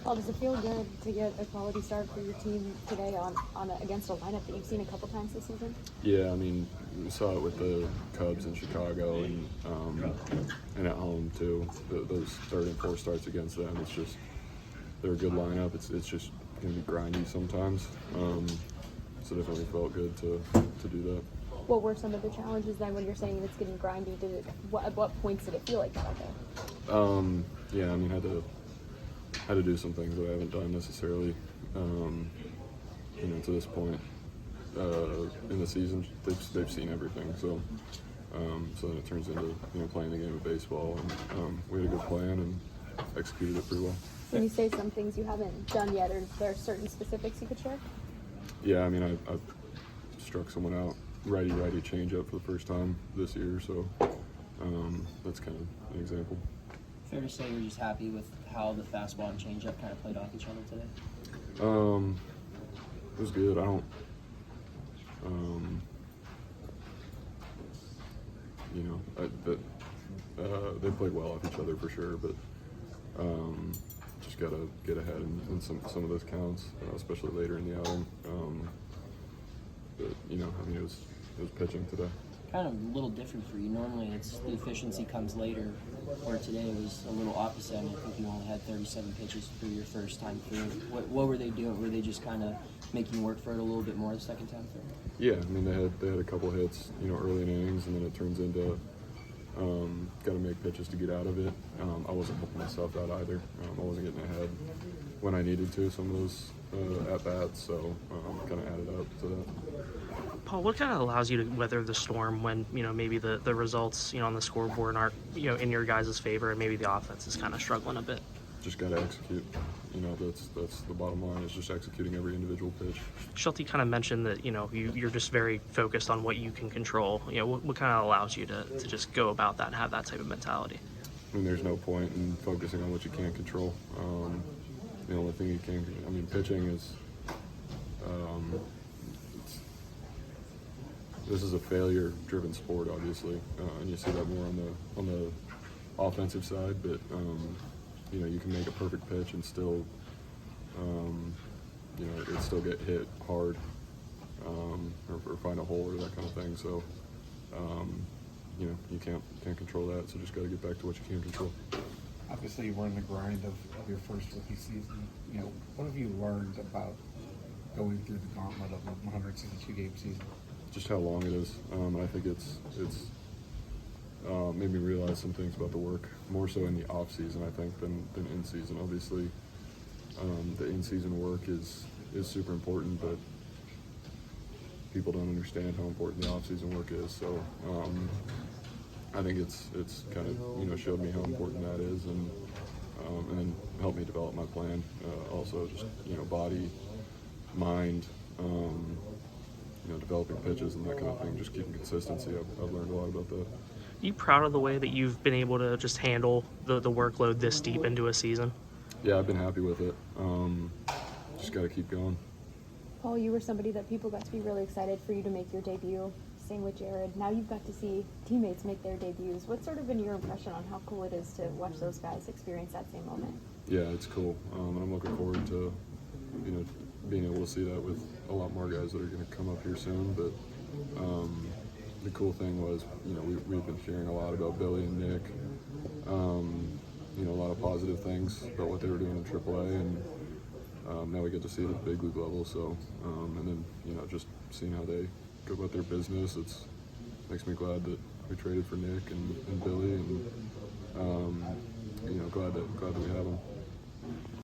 Paul, does it feel good to get a quality start for your team today against a lineup that you've seen a couple times this season? Yeah, I mean, we saw it with the Cubs in Chicago and at home too. Those third and fourth starts against them, it's just they're a good lineup. It's just gonna be grindy sometimes. So definitely felt good to do that. What were some of the challenges then when you're saying it's getting grindy? At what points did it feel like that out there? Yeah, I mean, had to do some things that I haven't done necessarily, to this point in the season. They've seen everything, so then it turns into playing the game of baseball, and we had a good plan and executed it pretty well. Can you say some things you haven't done yet, or are there certain specifics you could share? Yeah, I mean, I struck someone out righty changeup for the first time this year, so that's kind of an example. Fair to say you're just happy with how the fastball and changeup kind of played off each other today? It was good. I don't, they played well off each other for sure, but just gotta get ahead in some of those counts, especially later in the outing. But I mean, it was pitching today. Kind of a little different for you. Normally, it's the efficiency comes later, where today it was a little opposite. I mean, I think you only had 37 pitches for your first time through. What were they doing? Were they just kind of making you work for it a little bit more the second time through? Yeah, I mean, they had a couple hits, early in innings, and then it turns into got to make pitches to get out of it. I wasn't helping myself out either. I wasn't getting ahead when I needed to. Some of those at bats, so kind of added up to that. Paul, what kind of allows you to weather the storm when maybe the results on the scoreboard aren't in your guys' favor, and maybe the offense is kind of struggling a bit? Just got to execute. That's the bottom line, is just executing every individual pitch. Schulte kind of mentioned that you're just very focused on what you can control. What kind of allows you to just go about that and have that type of mentality? I mean, there's no point in focusing on what you can't control. The only thing you can, pitching is. This is a failure-driven sport, obviously, and you see that more on the offensive side. But you can make a perfect pitch and still, it still get hit hard, or find a hole or that kind of thing. So, you can't control that. So just got to get back to what you can control. Obviously, you were in the grind of your first rookie season. What have you learned about going through the gauntlet of a 162-game season? Just how long it is, and I think it's made me realize some things about the work more so in the off season, I think, than in season. Obviously, the in season work is super important, but people don't understand how important the off season work is. So I think it's kind of showed me how important that is, and then helped me develop my plan. Also, just body, mind. Developing pitches and that kind of thing, just keeping consistency. I've learned a lot about that. Are you proud of the way that you've been able to just handle the workload this deep into a season? Yeah, I've been happy with it. Just got to keep going. Paul, you were somebody that people got to be really excited for you to make your debut. Same with Jared. Now you've got to see teammates make their debuts. What's sort of been your impression on how cool it is to watch those guys experience that same moment? Yeah, it's cool. I'm looking forward to, being able to see that with a lot more guys that are going to come up here soon. But the cool thing was, we've been hearing a lot about Billy and Nick. A lot of positive things about what they were doing in AAA, and now we get to see it at the big league level. So, and then just seeing how they go about their business, makes me glad that we traded for Nick and Billy, and glad that we have them.